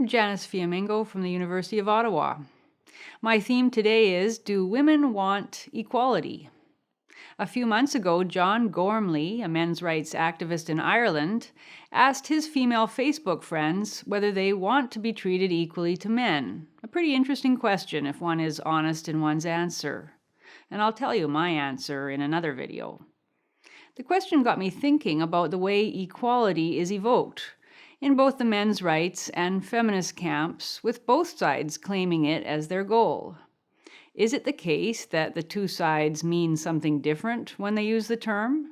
I'm Janice Fiamengo from the University of Ottawa. My theme today is, do women want equality? A few months ago, John Gormley, a men's rights activist in Ireland, asked his female Facebook friends whether they want to be treated equally to men. A pretty interesting question if one is honest in one's answer. And I'll tell you my answer in another video. The question got me thinking about the way equality is evoked in both the men's rights and feminist camps, with both sides claiming it as their goal. Is it the case that the two sides mean something different when they use the term?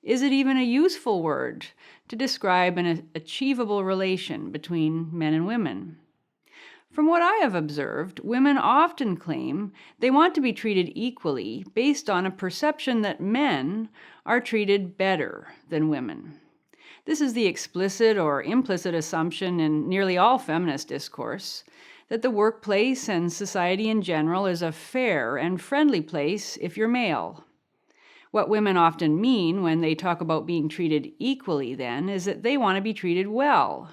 Is it even a useful word to describe an achievable relation between men and women? From what I have observed, women often claim they want to be treated equally based on a perception that men are treated better than women. This is the explicit or implicit assumption in nearly all feminist discourse, that the workplace and society in general is a fair and friendly place if you're male. What women often mean when they talk about being treated equally, then, is that they want to be treated well.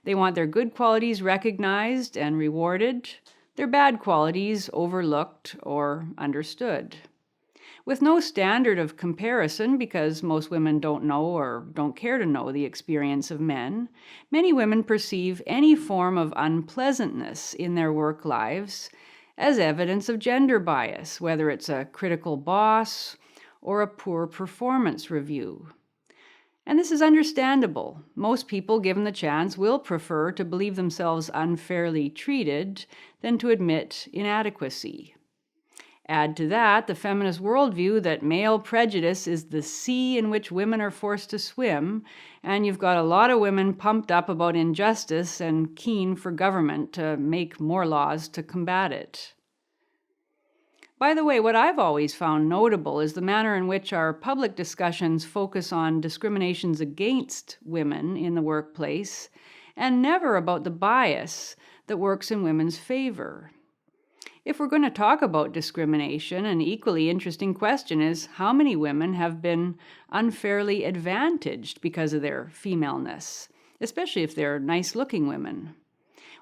They want their good qualities recognized and rewarded, their bad qualities overlooked or understood. With no standard of comparison, because most women don't know or don't care to know the experience of men, many women perceive any form of unpleasantness in their work lives as evidence of gender bias, whether it's a critical boss or a poor performance review. And this is understandable. Most people, given the chance, will prefer to believe themselves unfairly treated than to admit inadequacy. Add to that the feminist worldview that male prejudice is the sea in which women are forced to swim, and you've got a lot of women pumped up about injustice and keen for government to make more laws to combat it. By the way, what I've always found notable is the manner in which our public discussions focus on discriminations against women in the workplace, and never about the bias that works in women's favor. If we're going to talk about discrimination, an equally interesting question is how many women have been unfairly advantaged because of their femaleness, especially if they're nice-looking women.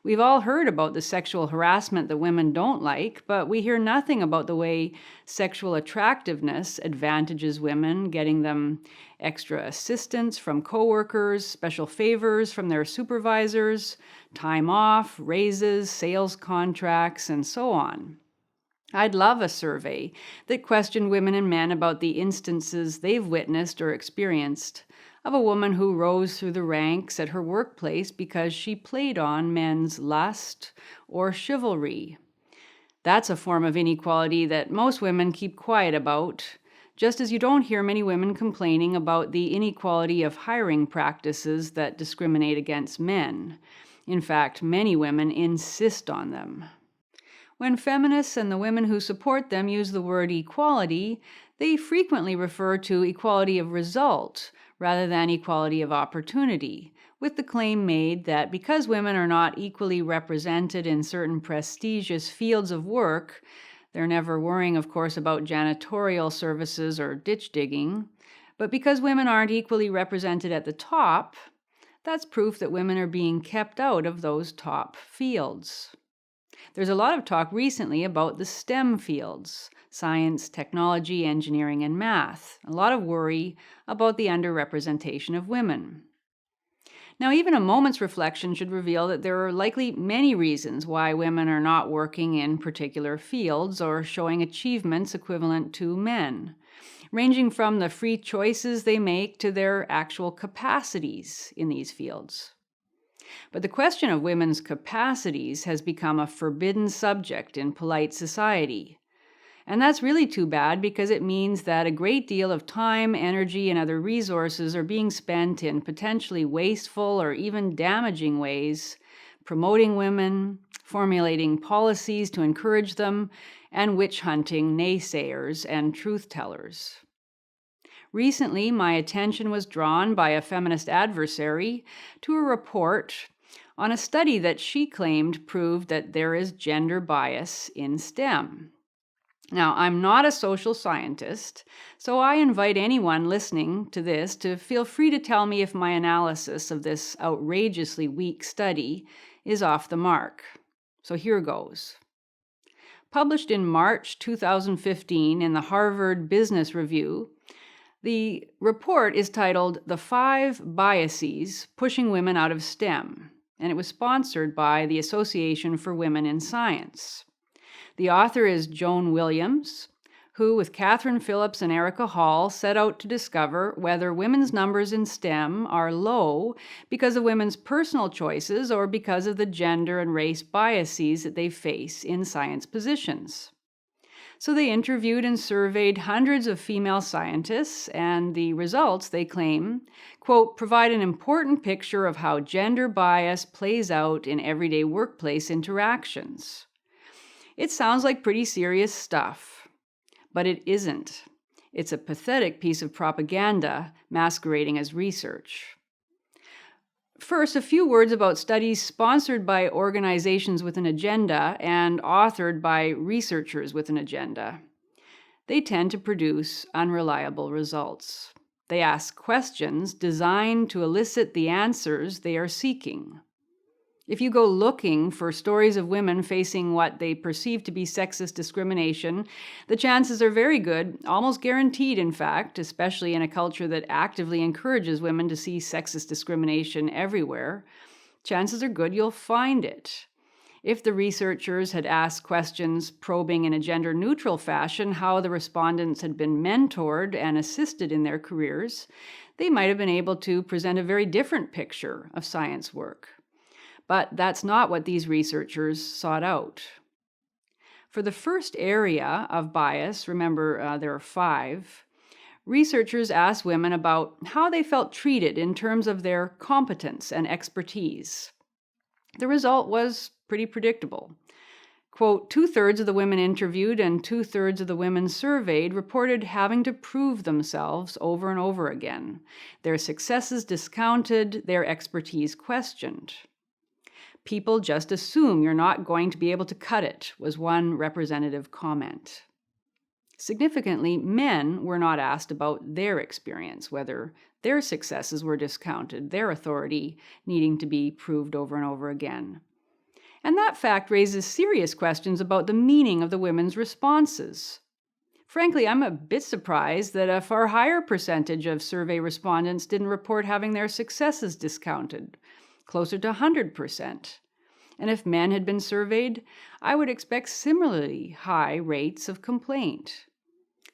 We've all heard about the sexual harassment that women don't like, but we hear nothing about the way sexual attractiveness advantages women, getting them extra assistance from coworkers, special favors from their supervisors, time off, raises, sales contracts, and so on. I'd love a survey that questioned women and men about the instances they've witnessed or experienced of a woman who rose through the ranks at her workplace because she played on men's lust or chivalry. That's a form of inequality that most women keep quiet about, just as you don't hear many women complaining about the inequality of hiring practices that discriminate against men. In fact, many women insist on them. When feminists and the women who support them use the word equality, they frequently refer to equality of result rather than equality of opportunity, with the claim made that because women are not equally represented in certain prestigious fields of work, they're never worrying, of course, about janitorial services or ditch digging, but because women aren't equally represented at the top, that's proof that women are being kept out of those top fields. There's a lot of talk recently about the STEM fields, science, technology, engineering, and math. A lot of worry about the underrepresentation of women. Now, even a moment's reflection should reveal that there are likely many reasons why women are not working in particular fields or showing achievements equivalent to men, ranging from the free choices they make to their actual capacities in these fields. But the question of women's capacities has become a forbidden subject in polite society. And that's really too bad because it means that a great deal of time, energy, and other resources are being spent in potentially wasteful or even damaging ways, promoting women, formulating policies to encourage them, and witch-hunting naysayers and truth-tellers. Recently, my attention was drawn by a feminist adversary to a report on a study that she claimed proved that there is gender bias in STEM. Now, I'm not a social scientist, so I invite anyone listening to this to feel free to tell me if my analysis of this outrageously weak study is off the mark. So here goes. Published in March 2015 in the Harvard Business Review, the report is titled "The 5 Biases Pushing Women Out of STEM," and it was sponsored by the Association for Women in Science. The author is Joan Williams, who, with Catherine Phillips and Erica Hall, set out to discover whether women's numbers in STEM are low because of women's personal choices or because of the gender and race biases that they face in science positions. So they interviewed and surveyed hundreds of female scientists, and the results, they claim, quote, provide an important picture of how gender bias plays out in everyday workplace interactions. It sounds like pretty serious stuff, but it isn't. It's a pathetic piece of propaganda masquerading as research. First, a few words about studies sponsored by organizations with an agenda and authored by researchers with an agenda. They tend to produce unreliable results. They ask questions designed to elicit the answers they are seeking. If you go looking for stories of women facing what they perceive to be sexist discrimination, the chances are very good, almost guaranteed in fact, especially in a culture that actively encourages women to see sexist discrimination everywhere, chances are good you'll find it. If the researchers had asked questions probing in a gender-neutral fashion how the respondents had been mentored and assisted in their careers, they might have been able to present a very different picture of science work. But that's not what these researchers sought out. For the first area of bias, remember there are 5, researchers asked women about how they felt treated in terms of their competence and expertise. The result was pretty predictable. Quote, 2/3 of the women interviewed and 2/3 of the women surveyed reported having to prove themselves over and over again, their successes discounted, their expertise questioned. People just assume you're not going to be able to cut it, was one representative comment. Significantly, men were not asked about their experience, whether their successes were discounted, their authority needing to be proved over and over again. And that fact raises serious questions about the meaning of the women's responses. Frankly, I'm a bit surprised that a far higher percentage of survey respondents didn't report having their successes discounted, closer to 100%. And if men had been surveyed, I would expect similarly high rates of complaint.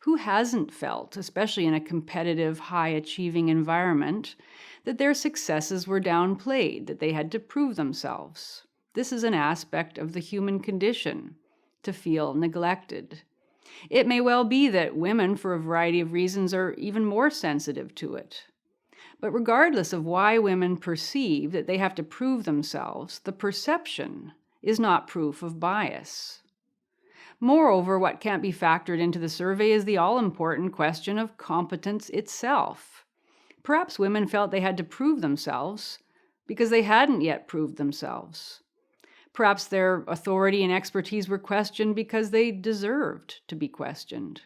Who hasn't felt, especially in a competitive, high-achieving environment, that their successes were downplayed, that they had to prove themselves? This is an aspect of the human condition, to feel neglected. It may well be that women, for a variety of reasons, are even more sensitive to it. But regardless of why women perceive that they have to prove themselves, the perception is not proof of bias. Moreover, what can't be factored into the survey is the all-important question of competence itself. Perhaps women felt they had to prove themselves because they hadn't yet proved themselves. Perhaps their authority and expertise were questioned because they deserved to be questioned.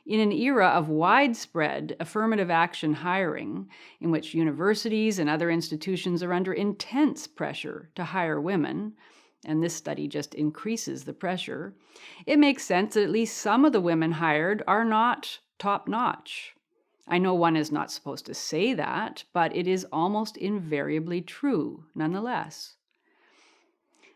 In an era of widespread affirmative action hiring, in which universities and other institutions are under intense pressure to hire women, and this study just increases the pressure, it makes sense that at least some of the women hired are not top-notch. I know one is not supposed to say that, but it is almost invariably true nonetheless.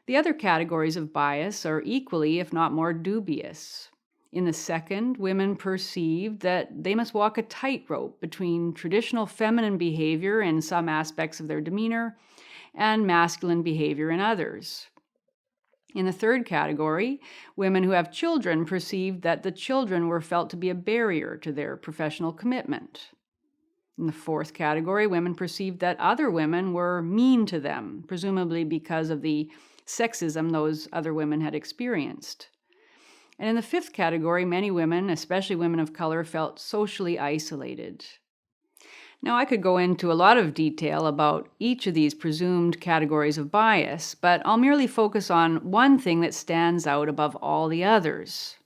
The other categories of bias are equally, if not more, dubious. In the second, women perceived that they must walk a tightrope between traditional feminine behavior in some aspects of their demeanor and masculine behavior in others. In the third category, women who have children perceived that the children were felt to be a barrier to their professional commitment. In the fourth category, women perceived that other women were mean to them, presumably because of the sexism those other women had experienced. And in the fifth category, many women, especially women of color, felt socially isolated. Now, I could go into a lot of detail about each of these presumed categories of bias, but I'll merely focus on one thing that stands out above all the others.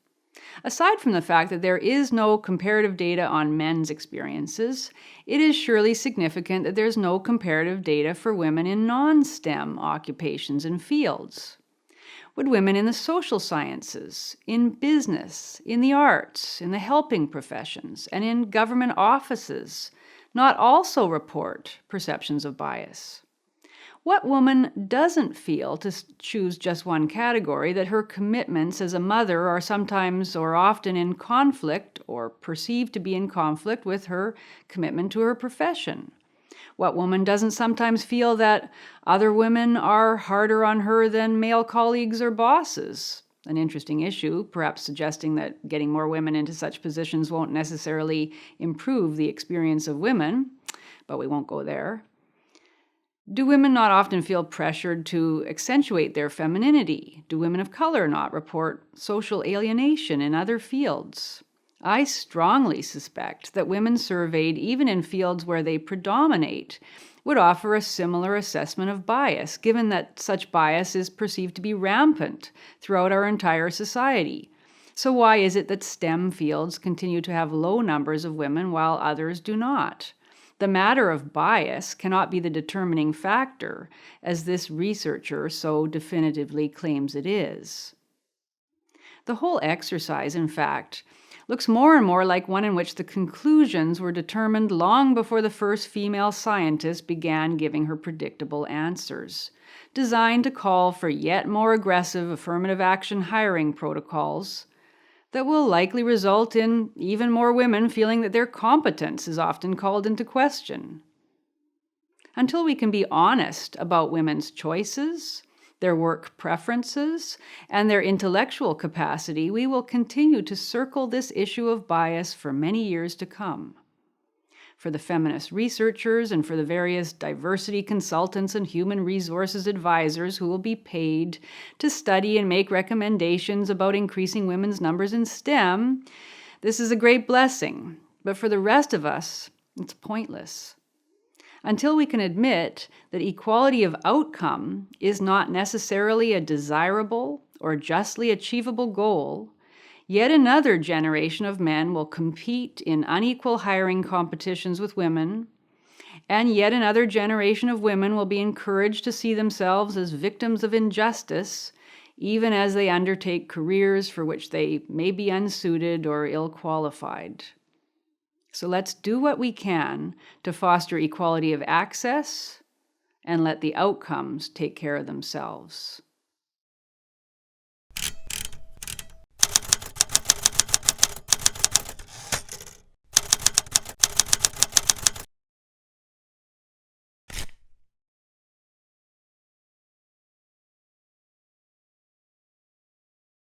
Aside from the fact that there is no comparative data on men's experiences, it is surely significant that there's no comparative data for women in non-STEM occupations and fields. Would women in the social sciences, in business, in the arts, in the helping professions, and in government offices not also report perceptions of bias? What woman doesn't feel, to choose just one category, that her commitments as a mother are sometimes or often in conflict or perceived to be in conflict with her commitment to her profession? What woman doesn't sometimes feel that other women are harder on her than male colleagues or bosses? An interesting issue, perhaps suggesting that getting more women into such positions won't necessarily improve the experience of women, but we won't go there. Do women not often feel pressured to accentuate their femininity? Do women of color not report social alienation in other fields? I strongly suspect that women surveyed, even in fields where they predominate, would offer a similar assessment of bias, given that such bias is perceived to be rampant throughout our entire society. So why is it that STEM fields continue to have low numbers of women while others do not? The matter of bias cannot be the determining factor, as this researcher so definitively claims it is. The whole exercise, in fact, looks more and more like one in which the conclusions were determined long before the first female scientist began giving her predictable answers, designed to call for yet more aggressive affirmative action hiring protocols that will likely result in even more women feeling that their competence is often called into question. Until we can be honest about women's choices, their work preferences, and their intellectual capacity, we will continue to circle this issue of bias for many years to come. For the feminist researchers and for the various diversity consultants and human resources advisors who will be paid to study and make recommendations about increasing women's numbers in STEM, this is a great blessing. But for the rest of us, it's pointless. Until we can admit that equality of outcome is not necessarily a desirable or justly achievable goal, yet another generation of men will compete in unequal hiring competitions with women, and yet another generation of women will be encouraged to see themselves as victims of injustice, even as they undertake careers for which they may be unsuited or ill-qualified. So let's do what we can to foster equality of access and let the outcomes take care of themselves.